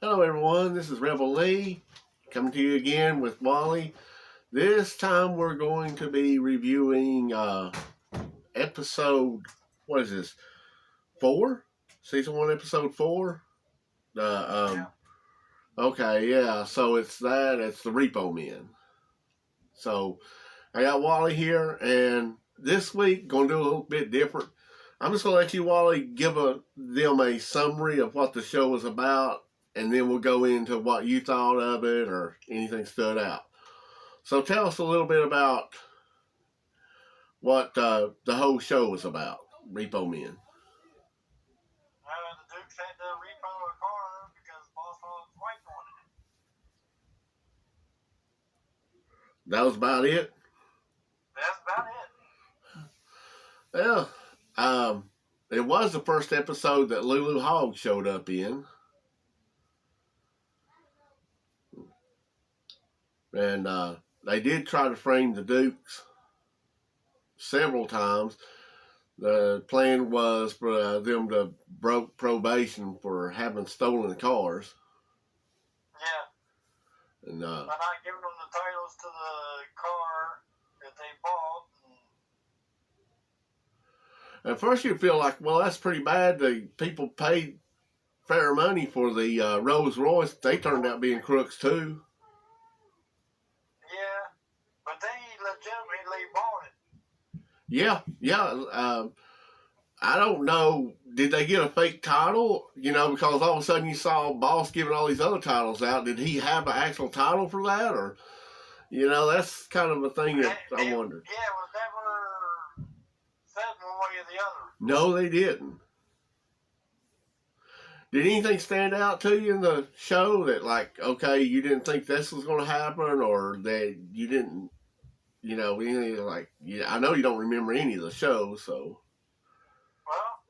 Hello everyone, this is Rebel Lee coming to you again with Wally. This time we're going to be reviewing episode, what is this, 4? Season 1, episode 4? Yeah. Okay, yeah, so it's the Repo Men. So I got Wally here, and this week going to do a little bit different. I'm just going to let you, Wally, give them a summary of what the show is about, and then we'll go into what you thought of it or anything stood out. So tell us a little bit about what the whole show was about, Repo Men. The Dukes had to repo a car because Boss Hogg's wife wanted it. That was about it? That's about Well, it. it was the first episode that Lulu Hogg showed up in. And they did try to frame the Dukes several times. The plan was for them to broke probation for having stolen the cars. Yeah. And by not giving them the titles to the car that they bought. At first you feel like, well, that's pretty bad. The people paid fair money for the Rolls Royce. They turned out being crooks too. Yeah, but they legitimately bought it. Yeah. I don't know. Did they get a fake title? Because all of a sudden you saw Boss giving all these other titles out. Did he have an actual title for that? Or, that's kind of a thing that I wondered. Yeah, it was never said one way or the other. No, they didn't. Did anything stand out to you in the show that, like, okay, you didn't think this was going to happen, or that you didn't, anything like, I know you don't remember any of the shows, so. Well,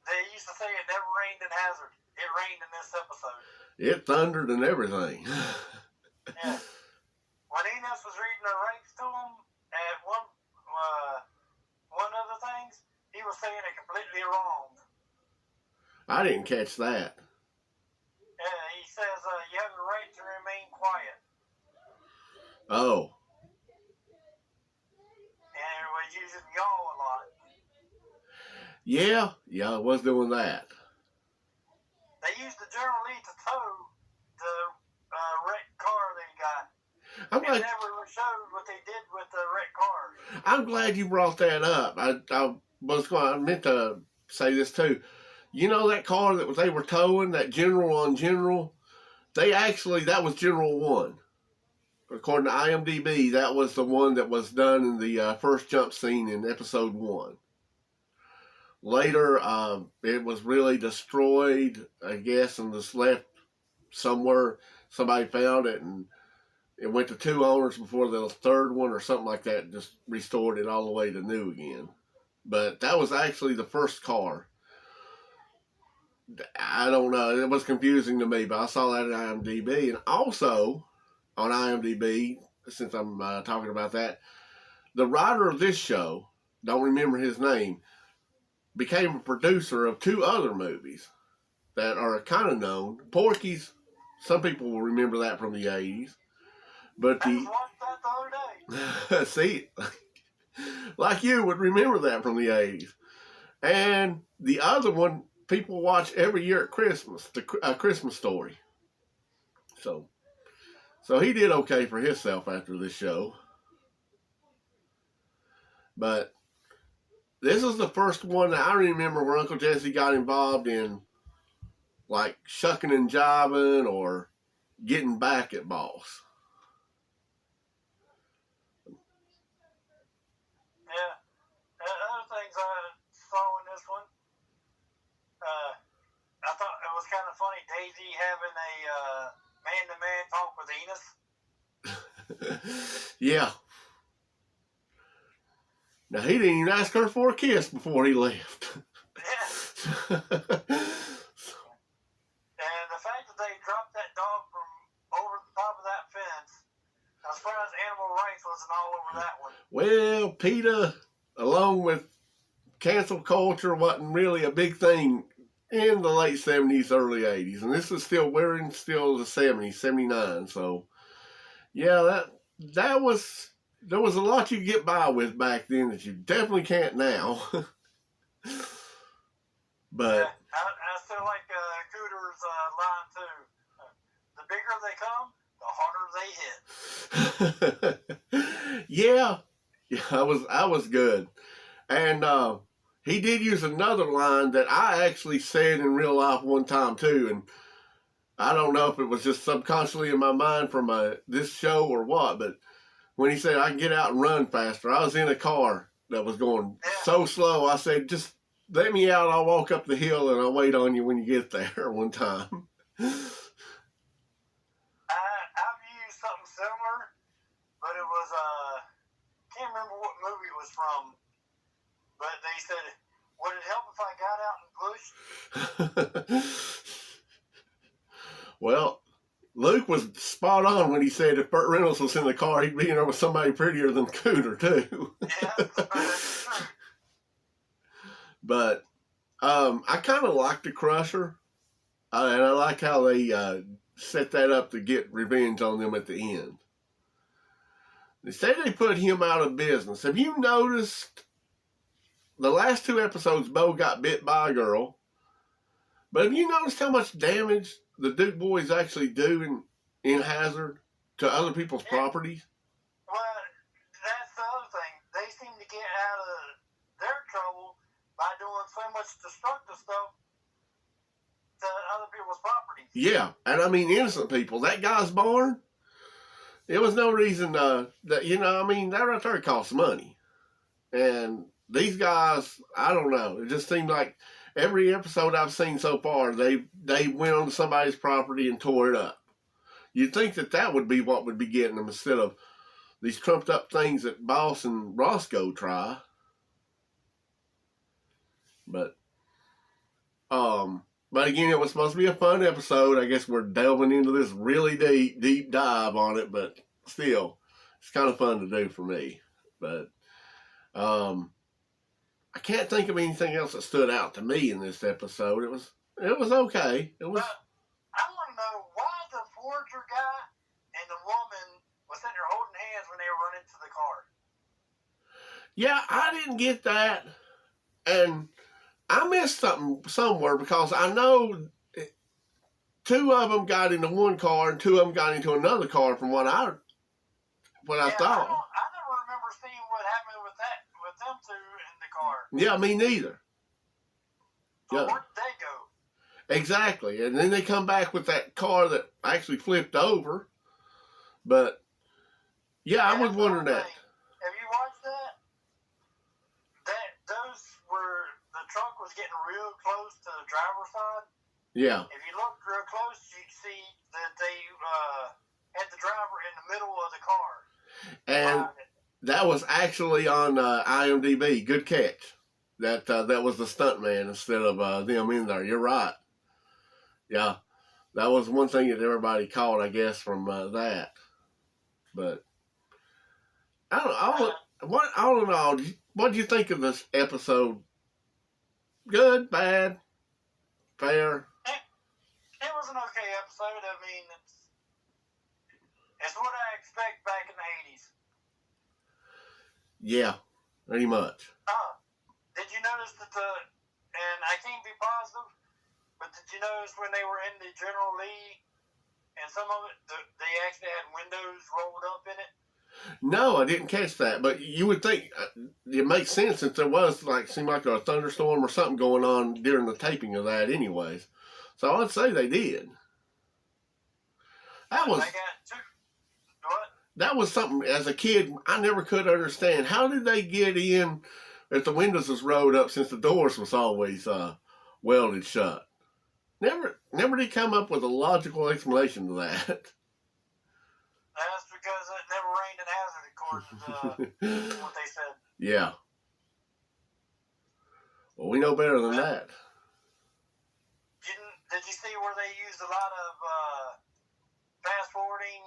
they used to say it never rained in Hazard. It rained in this episode. It thundered and everything. Yeah. When Enos was reading the rights to him at one of the things, he was saying it completely wrong. I didn't catch that. Yeah, he says you have the right to remain quiet. Oh. And it was using y'all a lot. Yeah, I was doing that. They used the General Lee to tow the wrecked car they got. It never showed what they did with the wrecked car. I'm glad you brought that up. I meant to say this too. That car that they were towing, that General on General, that was General 1. According to IMDb, that was the one that was done in the first jump scene in episode 1. Later, it was really destroyed, I guess, and just left somewhere. Somebody found it, and it went to 2 owners before the third one or something like that, just restored it all the way to new again. But that was actually the first car. I don't know. It was confusing to me, but I saw that at IMDb. And also, on IMDb, since I'm talking about that, the writer of this show, don't remember his name, became a producer of 2 other movies that are kind of known. Porky's, some people will remember that from the 80s. But I watched that the other day. See, like you would remember that from the 80s. And the other one, people watch every year at Christmas, the Christmas Story. So he did okay for himself after this show. But this is the first one that I remember where Uncle Jesse got involved in, like, shucking and jiving or getting back at Boss. Yeah. Other things I saw in this one, I thought it was kind of funny, Daisy having a man-to-man talk with Enos. Yeah. Now, he didn't even ask her for a kiss before he left. Yeah. And the fact that they dropped that dog from over the top of that fence, I'm surprised animal rights wasn't all over that one. Well, PETA, along with cancel culture, wasn't really a big thing in the late 70s, early 80s. And this is we're in still the 70s, 79. So, yeah, there was a lot you could get by with back then that you definitely can't now. But yeah, I still like Cooter's line too. The bigger they come, the harder they hit. yeah, I was good. And he did use another line that I actually said in real life one time too, and I don't know if it was just subconsciously in my mind from this show or what, but when he said I can get out and run faster, I was in a car that was going so slow. I said, just let me out. I'll walk up the hill and I'll wait on you when you get there one time. I've used something similar, but it was can't remember what movie it was from. But they said, would it help if I got out and pushed? Well, Luke was spot on when he said if Burt Reynolds was in the car, he'd be in there with somebody prettier than Cooter, too. Yeah, that's true. But I kind of like the Crusher, and I like how they set that up to get revenge on them at the end. They say they put him out of business. Have you noticed the last 2 episodes, Bo got bit by a girl, but have you noticed how much damage the Duke boys actually do in Hazard to other people's properties? Well, that's the other thing. They seem to get out of their trouble by doing so much destructive stuff to other people's properties. Yeah, and I mean innocent people. That guy's barn, it was no reason that, that right there costs money. And these guys, I don't know. It just seemed like every episode I've seen so far, they went onto somebody's property and tore it up. You'd think that would be what would be getting them instead of these trumped up things that Boss and Roscoe try. But again, it was supposed to be a fun episode. I guess we're delving into this really deep dive on it, but still, it's kind of fun to do for me. But I can't think of anything else that stood out to me in this episode. It was okay. It was. I want to know why the forger guy and the woman was sitting there holding hands when they were running to the car. Yeah, I didn't get that, and I missed something somewhere because I know 2 of them got into one car and 2 of them got into another car. From what I thought. I never remember seeing what happened with them 2 in the car. Yeah, me neither. So where did they go? Exactly, and then they come back with that car that actually flipped over. But yeah, I was wondering that. Have you watched that? Those were the truck was getting real close to the driver's side. Yeah. If you look real close, you'd see that they had the driver in the middle of the car. And that was actually on IMDb. Good catch. That was the stuntman instead of them in there. You're right. Yeah, that was one thing that everybody caught, I guess, from that. But I don't know. All in all, what do you think of this episode? Good, bad, fair? It was an okay episode. I mean, it's what I expect back in the 80s. Yeah, pretty much. Did you notice that and I can't be positive, but did you notice when they were in the General Lee and some of it, they actually had windows rolled up in it? No, I didn't catch that, but you would think it makes sense since there was seemed like a thunderstorm or something going on during the taping of that anyways. So I'd say they did. That was something, as a kid, I never could understand. How did they get in if the windows was rolled up since the doors was always welded shut? Never did come up with a logical explanation to that. That's because it never rained in Hazard, according to what they said. Yeah. Well, we know better than that. Did you see where they used a lot of fast forwarding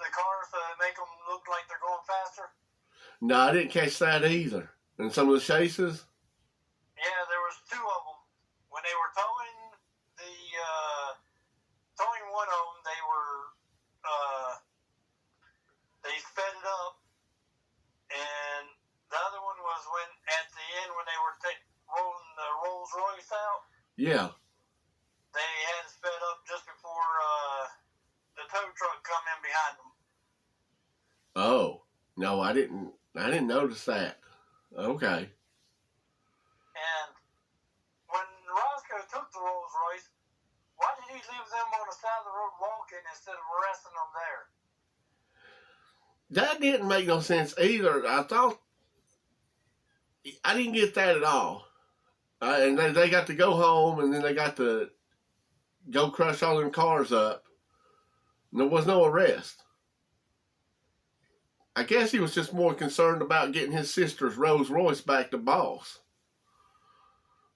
the cars to make them look like they're going faster? No, I didn't catch that either. And some of the chases? Yeah, there was 2 of them. when they were towing towing one of them, they sped it up, and the other one was when at the end when they were rolling the Rolls Royce out. Yeah. They had to sped up just before the tow truck come in behind them. Oh no, I didn't notice that. Okay. And when Roscoe took the Rolls Royce, why did he leave them on the side of the road walking instead of arresting them there? That didn't make no sense either. I didn't get that at all. And they got to go home, and then they got to go crush all them cars up. And there was no arrest. I guess he was just more concerned about getting his sister's Rolls Royce back to boss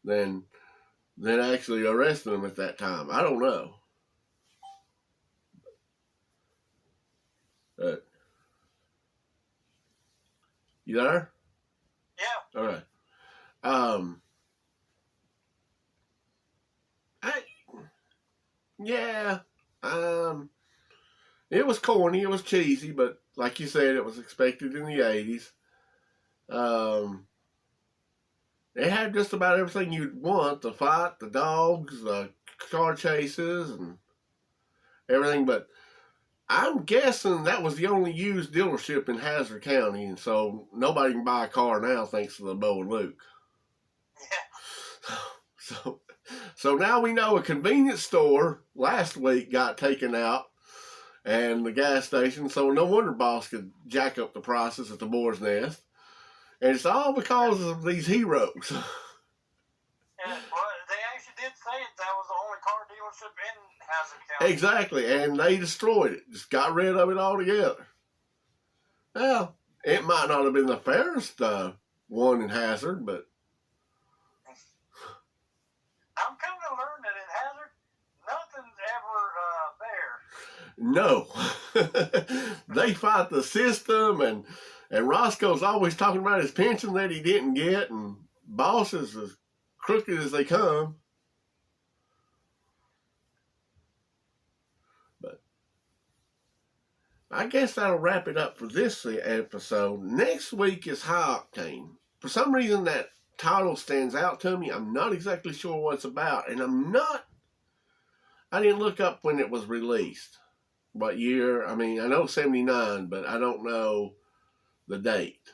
than actually arresting them at that time. I don't know. You there? Yeah. All right. Yeah. It was corny. It was cheesy, but like you said, it was expected in the 80s. It had just about everything you'd want: the fight, the dogs, the car chases, and everything. But I'm guessing that was the only used dealership in Hazard County, and so nobody can buy a car now thanks to the Bo and Luke. Yeah. So now we know a convenience store last week got taken out, and the gas station, so no wonder Boss could jack up the prices at the Boar's Nest. And it's all because of these heroes. Yeah, well, they actually did say that was the only car dealership in Hazard County. Exactly, and they destroyed it. Just got rid of it altogether. Well, it might not have been the fairest one in Hazard, but... I'm coming to learn that in Hazard, nothing's ever fair. No. They fight the system, and Roscoe's always talking about his pension that he didn't get, and Boss is as crooked as they come. But I guess that'll wrap it up for this episode. Next week is High Octane. For some reason, that title stands out to me. I'm not exactly sure what it's about, and I didn't look up when it was released. What year? I mean, I know 79, but I don't know the date.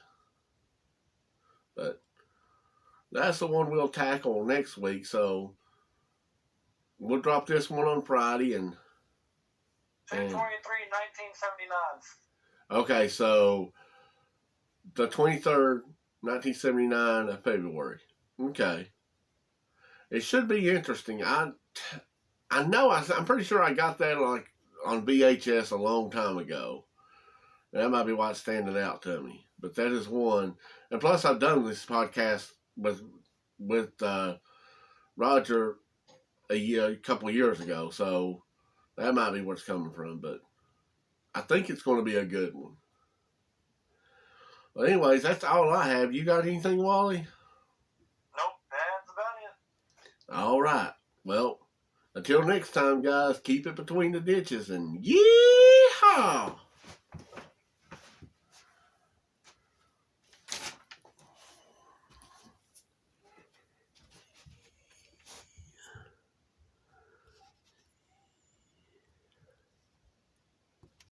But that's the one we'll tackle next week. So we'll drop this one on Friday and 2/23/1979. Okay, so the 23rd, 1979 of February. Okay. It should be interesting. I know I'm pretty sure I got that like on VHS a long time ago. That might be why it's standing out to me. But that is one. And plus, I've done this podcast with Roger a couple of years ago. So that might be where it's coming from. But I think it's going to be a good one. But anyways, that's all I have. You got anything, Wally? Nope, that's about it. All right. Well, until next time, guys, keep it between the ditches and yeehaw!